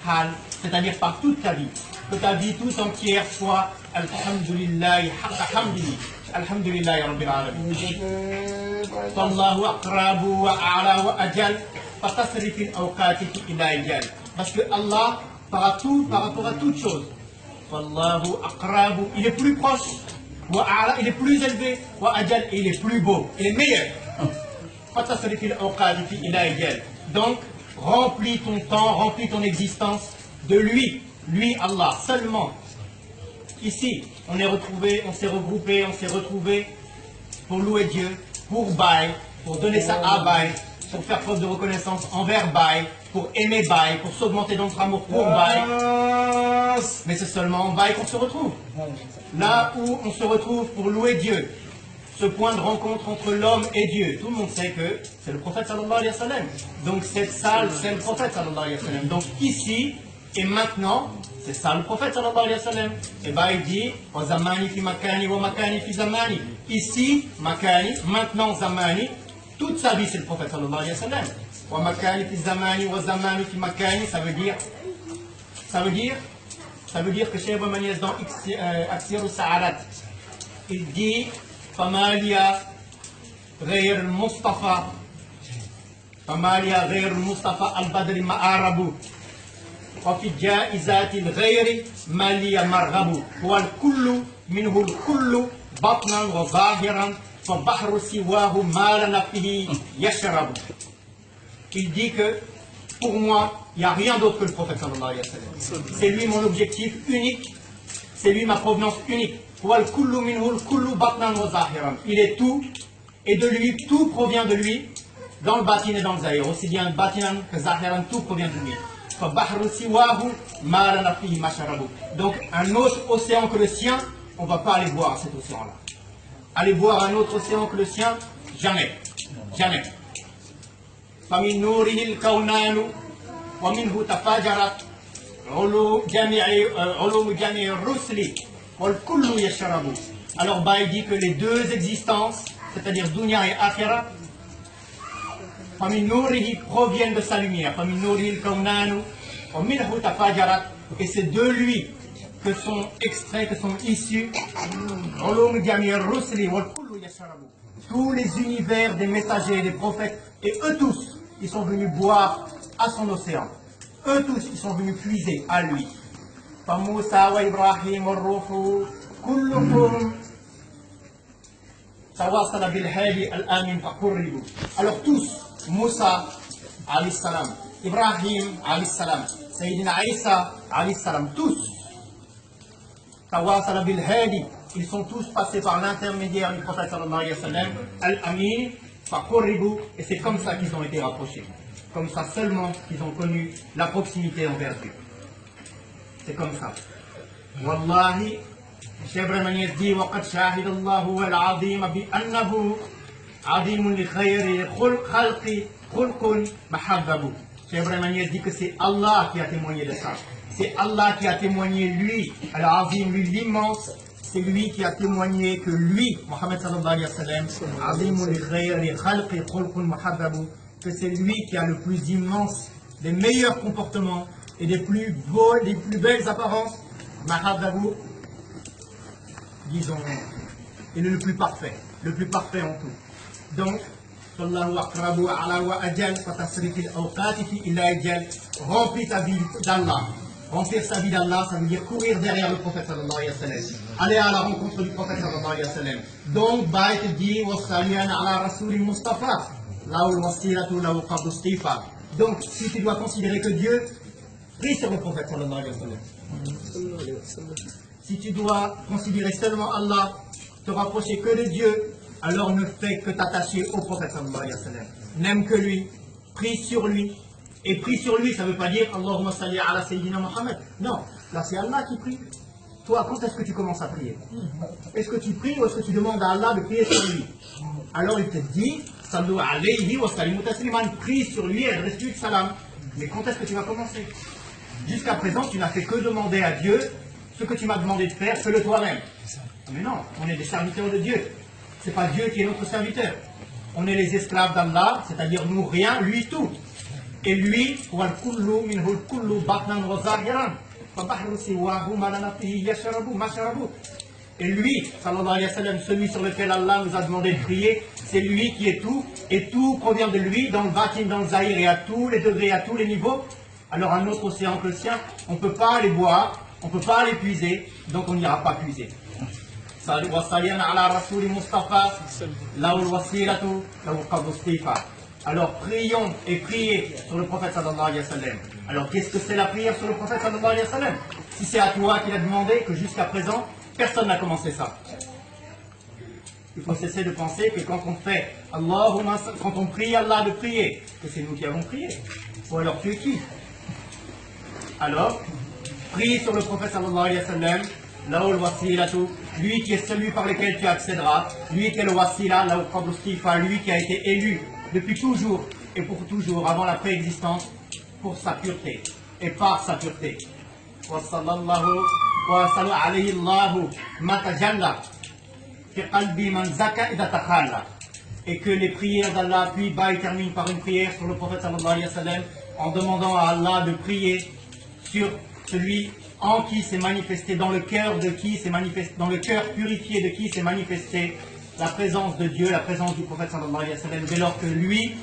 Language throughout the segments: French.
hal, c'est-à-dire par toute ta vie, que ta vie tout entière soit Alhamdulillah, Alhamdulillah Rabbil Alamin. Fallahu aqrabu wa a'la wa ajal, fatasri fil awqati ila ajal. Parce que Allah, par rapport à toute chose, Fallahu aqrabu, il est plus proche, wa a'la, il est plus élevé, wa ajal, il est plus beau, il est meilleur. Fatasri fil awqati ila ajal. Donc, remplis ton temps, remplis ton existence de lui, Allah, seulement. Ici, on s'est regroupés pour louer Dieu, pour Baï, pour donner ça à Baï, pour faire preuve de reconnaissance envers Baï, pour aimer Baï, pour s'augmenter dans notre amour pour Baï. Mais c'est seulement en Baï qu'on se retrouve. Là où on se retrouve pour louer Dieu, ce point de rencontre entre l'homme et Dieu, tout le monde sait que c'est le prophète sallallahu alayhi wa sallam. Donc cette salle, c'est le prophète sallallahu alayhi wa sallam. Donc ici et maintenant, c'est ça le prophète sallallahu alayhi wa sallam. Et bien il dit, wa zamani fi makani wa makani fi zamani. Ici, makani, maintenant zamani, toute sa vie c'est le prophète sallallahu alayhi wa sallam. Wa makani fi zamani wa zamani fi makani, ça veut dire que Cheikh Maniès dans Aksir Sa'arat, il dit, Famalia غير المصطفى البدر مآرب وفي الجائزات الغير ماليا مرغب هو الكل منه الكل بطنا وظاهرا فبحر سواه ما لنا فيه يشرب. Il dit que pour moi il n'y a rien d'autre que le prophète sallallahu alayhi wa sallam. C'est lui mon objectif unique, c'est lui ma provenance unique. Il est tout, et de lui, tout provient de lui, dans le batin et dans le zahir. Aussi bien batinan que zahiran, tout provient de lui. Donc, un autre océan que le sien, on ne va pas aller voir cet océan-là. Aller voir un autre océan que le sien, jamais. Jamais. Alors Baï dit que les deux existences, c'est-à-dire Dunya et Akhira, proviennent de sa lumière. Et c'est de lui que sont extraits, que sont issus tous les univers des messagers, des prophètes, et eux tous, ils sont venus boire à son océan. Eux tous, ils sont venus puiser à lui. فموسى وإبراهيم والروح كلكم تواصل بالهادي الآمن فقربوا. Alors tous, Moussa alayhi salam, Ibrahim alayhi salam, Sayyidina Isa alayhi salam, tous تواصل بالهادي, ils sont tous passés par l'intermédiaire du prophète sallallahu alayhi wa sallam, al-Amin faqurribu, et c'est comme ça qu'ils ont été rapprochés, comme ça seulement qu'ils ont connu la proximité envers Dieu. C'est comme ça. Wallahi, Cheikh Maniès dit وَقَدْ شَاهِدَ اللَّهُ الْعَظِيمَ بِأَنَّهُ عَظِيمٌ لِخَيْرِ خَلْقِ خُلْقٌ مَحَبَّبُ. Cheikh Maniès dit que c'est Allah qui a témoigné de ça. C'est Allah qui a témoigné, lui, Al-Azim, lui l'immense, c'est lui qui a témoigné que lui, Mohammed sallallahu alayhi wa sallam, عَظِيمٌ لِخَيْرِ خَلْقِ خُلْقٌ مَحَبَّبُ, que c'est lui qui a le plus immense, les meilleurs comportements, et des plus beaux, des plus belles apparences, Mahababou, disons, il est le plus parfait en tout. Donc, Sallahu akrabu ala wa ajal, fatasrifil awqatifi illa ajal, remplis ta vie d'Allah. Remplir sa vie d'Allah, ça veut dire courir derrière le prophète sallallahu alayhi wa sallam. Aller à la rencontre du prophète sallallahu alayhi wa sallam. Donc, Baït dit, wassaliyan ala rasouli Mustafa, laoul wasilatu laoul qabdu stifa. Donc, si tu dois considérer que Dieu, prie sur le prophète sallallahu alayhi wa sallam. Si tu dois considérer seulement Allah, te rapprocher que de Dieu, alors ne fais que t'attacher au prophète sallallahu alayhi wa sallam. N'aime que lui, prie sur lui. Et prie sur lui, ça ne veut pas dire Allahumma salli ala Sayyidina Muhammad. Non, là c'est Allah qui prie. Toi, quand est-ce que tu commences à prier? Est-ce que tu pries ou est-ce que tu demandes à Allah de prier sur lui? Alors il te dit, sallu alayhi wa sallimu tasliman, prie sur lui et restitue salam. Mais quand est-ce que tu vas commencer? Jusqu'à présent, tu n'as fait que demander à Dieu ce que tu m'as demandé de faire, fais-le toi-même. Mais non, on est des serviteurs de Dieu. Ce n'est pas Dieu qui est notre serviteur. On est les esclaves d'Allah, c'est-à-dire nous rien, lui tout. Et lui, وَالْكُلُّ مِنْهُ الْكُلُّ بَطْنًا وَظَاهِرًا فَبَحْرُ سِوَاهُ مَا لَنَا فِيهِ يَشْرَبُ مَا شَرَبُ. Et lui, sallallahu alayhi wa sallam, celui sur lequel Allah nous a demandé de prier, c'est lui qui est tout, et tout provient de lui, dans le batin, dans le zahir, et à tous les degrés, à tous les niveaux. Alors un autre océan que le sien, on ne peut pas aller boire, on ne peut pas aller puiser, donc on n'ira pas puiser. Alors prions et priez sur le prophète sallallahu alayhi wa sallam. Alors qu'est-ce que c'est la prière sur le prophète sallallahu alayhi wa sallam? Si c'est à toi qu'il a demandé, que jusqu'à présent, personne n'a commencé ça. Il faut cesser de penser que quand on fait Allahumma, quand on prie Allah de prier, que c'est nous qui avons prié. Ou alors tu es qui? Alors, prie sur le prophète sallallahu alayhi wa sallam, laoul wasilatu, lui qui est celui par lequel tu accéderas, lui qui est le wasila, laoul qadrustifa, lui qui a été élu depuis toujours et pour toujours, avant la préexistence, pour sa pureté et par sa pureté. Wa sallallahu wa sallu alayhi Allahu ma tajalla fi qalbi man zaka idha takhalla. Et que les prières d'Allah, puis Baï termine par une prière sur le prophète sallallahu alayhi wa sallam, en demandant à Allah de prier sur celui en qui s'est manifesté, dans le cœur de qui s'est manifesté, dans le cœur purifié de qui s'est manifesté la présence de Dieu, la présence du prophète sallallahu alayhi wa sallam, dès lors que lui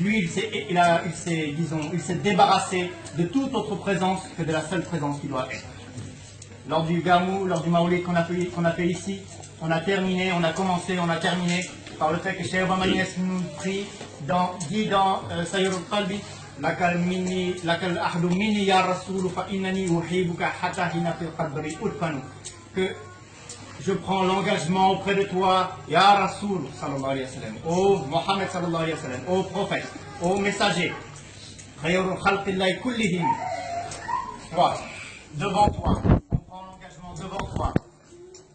il s'est débarrassé de toute autre présence que de la seule présence qui doit être. Lors du Gamou, lors du Maoulid qu'on a fait ici, on a terminé, on a commencé, on a terminé par le fait que Cheikh Ibrahim Niasse nous prie, dit dans Sayyid al-Qalbi, lakal ahdu minni ya Rasoul fa innani uhibbuka hatta hina fil qadri udfanu, que je prends l'engagement auprès de toi, Ya Rasoul sallallahu alayhi wa sallam, ô Mohammed sallallahu alayhi wa sallam, ô prophète, ô messager, khayrul khalqillahi kullihim, toi, devant toi, on prend l'engagement devant toi,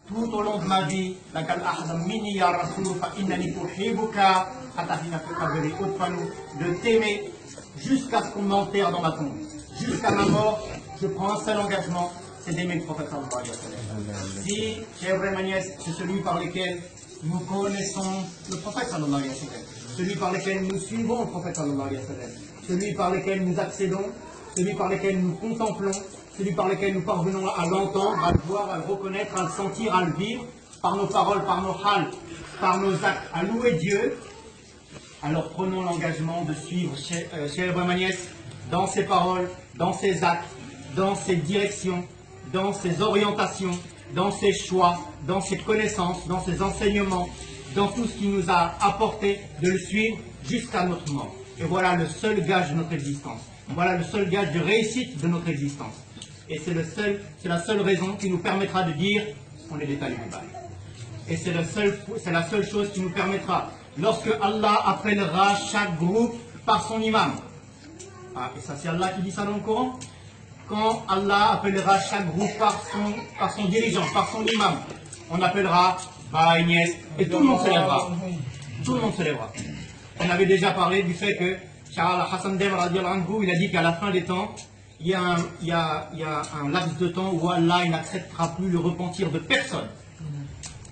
tout au long de ma vie, lakal ahdu minni ya Rasoul fa innani uhibbuka hatta hina fil qadri udfanu, de t'aimer jusqu'à ce qu'on m'enterre dans ma tombe, jusqu'à ma mort, je prends un seul engagement, c'est d'aimer le prophète sallallahu alayhi wa sallam. Si Cheikh Ibrahim Niasse, c'est celui par lequel nous connaissons le prophète sallallahu alayhi wa sallam, celui par lequel nous suivons le prophète sallallahu alayhi wa sallam, celui par lequel nous accédons, celui par lequel nous contemplons, celui par lequel nous parvenons à l'entendre, à le voir, à le reconnaître, à le sentir, à le vivre, par nos paroles, par nos hals, par nos actes, à louer Dieu, alors prenons l'engagement de suivre Cheikh Ibrahim Niasse dans ses paroles, dans ses actes, dans ses directions, dans ses orientations, dans ses choix, dans ses connaissances, dans ses enseignements, dans tout ce qui nous a apporté, de le suivre jusqu'à notre mort. Et voilà le seul gage de notre existence. Voilà le seul gage de réussite de notre existence. Et c'est la seule raison qui nous permettra de dire qu'on est des talibans. Et c'est la seule chose qui nous permettra, lorsque Allah appellera chaque groupe par son imam. Ah, et ça c'est Allah qui dit ça dans le Coran. Quand Allah appellera chaque groupe par son dirigeant, par son imam, on appellera Baï Niasse, et tout le monde se lèvera. Tout le monde se lèvera. On avait déjà parlé du fait que Charles Hassan Dem radiallahu anhu, il a dit qu'à la fin des temps, il y a un laps de temps où Allah n'acceptera plus le repentir de personne.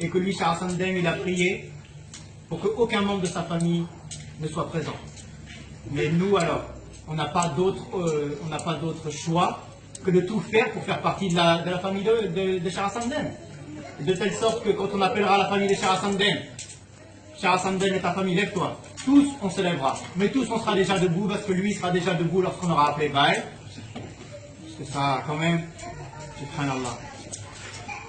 Et que lui, Charles Hassan Dem, il a prié pour qu'aucun membre de sa famille ne soit présent. Mais nous alors, on n'a pas d'autre choix que de tout faire pour faire partie de la famille de Cheikh Hassan Dem. De telle sorte que quand on appellera la famille de Cheikh Hassan Dem et ta famille, lève-toi. Tous, on se lèvera. Mais tous, on sera déjà debout parce que lui sera déjà debout lorsqu'on aura appelé Baï. Parce que ça, quand même, subhanallah.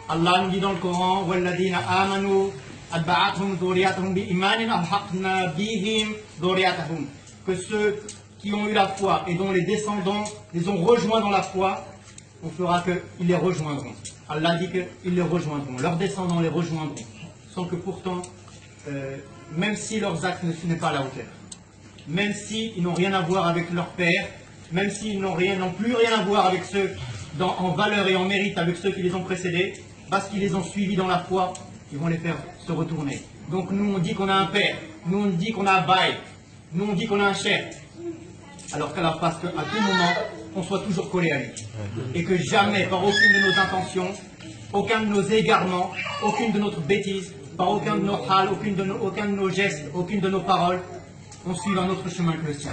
Allah nous dit dans le Coran, وَالَّذِينَ آمَنُوا أَتْبَعَتْهُمْ ذُرِّيَّتُهُم بِإِيمَانٍ أَلْحَقْنَا بِهِمْ ذُرِّيَّتَهُم. Que ceux qui ont eu la foi et dont les descendants les ont rejoints dans la foi, on fera qu'ils les rejoindront. Allah dit qu'ils les rejoindront, leurs descendants les rejoindront, sans que pourtant, même si leurs actes ne sont pas à la hauteur, même s'ils n'ont rien à voir avec leur père, même s'ils n'ont plus rien à voir avec ceux en valeur et en mérite avec ceux qui les ont précédés, parce qu'ils les ont suivis dans la foi, ils vont les faire se retourner. Donc nous on dit qu'on a un père, nous on dit qu'on a un bail, nous on dit qu'on a un chef, alors qu'Allah fasse qu'à tout moment, on soit toujours collé à lui. Et que jamais, par aucune de nos intentions, aucun de nos égarements, aucune de notre bêtise, par aucun de nos hals, aucun de nos gestes, aucune de nos paroles, on suive un autre chemin que le sien.